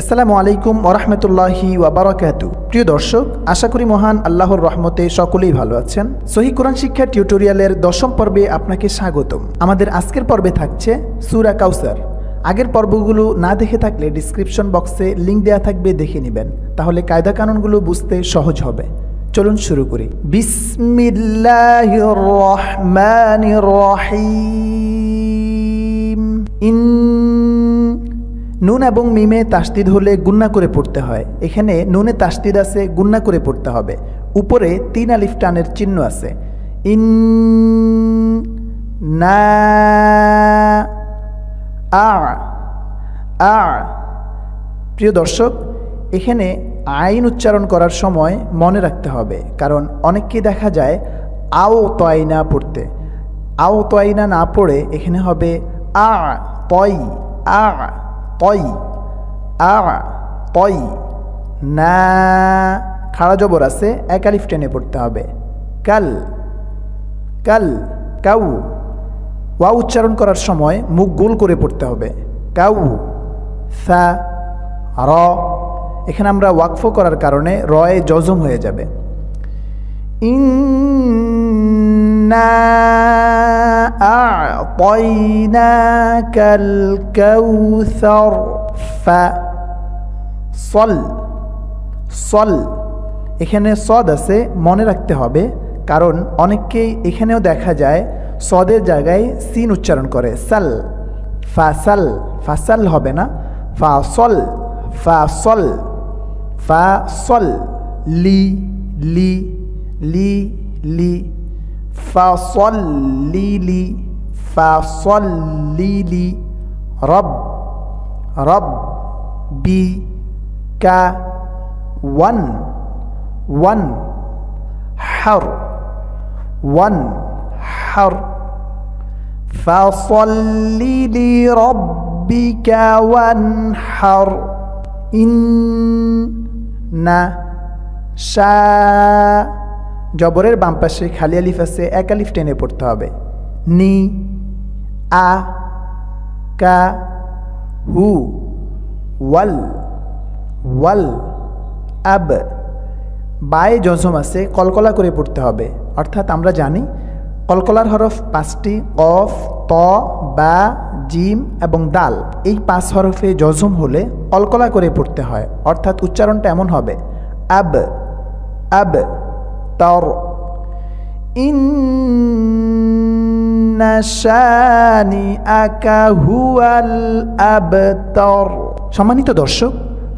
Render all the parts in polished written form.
আসসালামু আলাইকুম ওয়া রাহমাতুল্লাহি ওয়া বারাকাতুহু। প্রিয় দর্শক, আশা করি মহান আল্লাহর রহমতে সকলেই ভালো আছেন। সহিহ কোরআন শিক্ষা টিউটোরিয়ালের 10ম পর্বে আপনাকে স্বাগতম। আমাদের আজকের পর্বে থাকছে সূরা কাউসার। আগের পর্বগুলো না দেখে থাকলে ডেসক্রিপশন বক্সে লিংক দেওয়া থাকবে, দেখে নেবেন, তাহলে কায়দা কানুনগুলো বুঝতে সহজ হবে। চলুন শুরু করি। বিসমিল্লাহির রহমানির রহিম। নুন এবং মিমে তাসদিদ হলে গুন্না করে পড়তে হয়। এখানে নুনে তাসদিদ আছে, গুন্না করে পড়তে হবে। উপরে 3 আলিফ টানের চিহ্ন আছে। ইন না আ আ। প্রিয় দর্শক, এখানে আইন উচ্চারণ করার সময় মনে রাখতে হবে, কারণ অনেককেই দেখা যায় আও তয়না পড়তে। আও তয়না না পড়ে এখানে হবে আ তয় আ তয় আ তয় না। খাড়া জবর আছে, 1 আলিফ টেনে পড়তে হবে। কাল কাল কাউ। ওয়া উচ্চারণ করার সময় মুখ গোল করে পড়তে হবে। কাউ সা র। এখানে আমরা ওয়াকফ করার কারণে রয়ে জজম হয়ে যাবে। ইন্না আ'তাইনাকাল কাউসার ফা সল সল। এখানে সদ আছে, মনে রাখতে হবে, কারণ অনেককেই এখানেও দেখা যায় সদের জায়গায় সিন উচ্চারণ করে সাল। ফাসাল ফাসাল হবে না, ফাসল ফাসল ফাসল। লি লি লি লি ফাসল লি ফাসল লি। রব রব বি কা ওয়ান ওয়ান হার ওয়ান হার। ফাসল্লি লিরাব্বিকা ওয়ানহার। ইন্না শা। জবরের বাম পাশে খালি আলিফ আছে, 1 আলিফ টেনে পড়তে হবে। নি আ কা হু ওয়াল ওয়াল আব। বায়ে জজম আছে, কলকলা করে পড়তে হবে। অর্থাৎ আমরা জানি কলকলার হরফ 5টি, কফ ত বা জিম এবং দাল। এই 5 হরফে জজম হলে কলকলা করে পড়তে হয়। অর্থাৎ উচ্চারণটা এমন হবে আব আব তর। ইন্না শানিআকা হুয়াল আবতর। সম্মানিত দর্শক,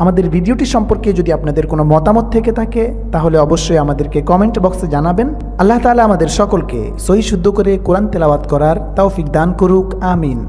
আমাদের ভিডিওটি সম্পর্কে যদি আপনাদের কোনো মতামত থেকে থাকে তাহলে অবশ্যই আমাদেরকে কমেন্ট বক্সে জানাবেন। আল্লাহ তাআলা আমাদের সকলকে সহি শুদ্ধ করে কোরআন তেলাওয়াত করার তৌফিক দান করুক, আমিন।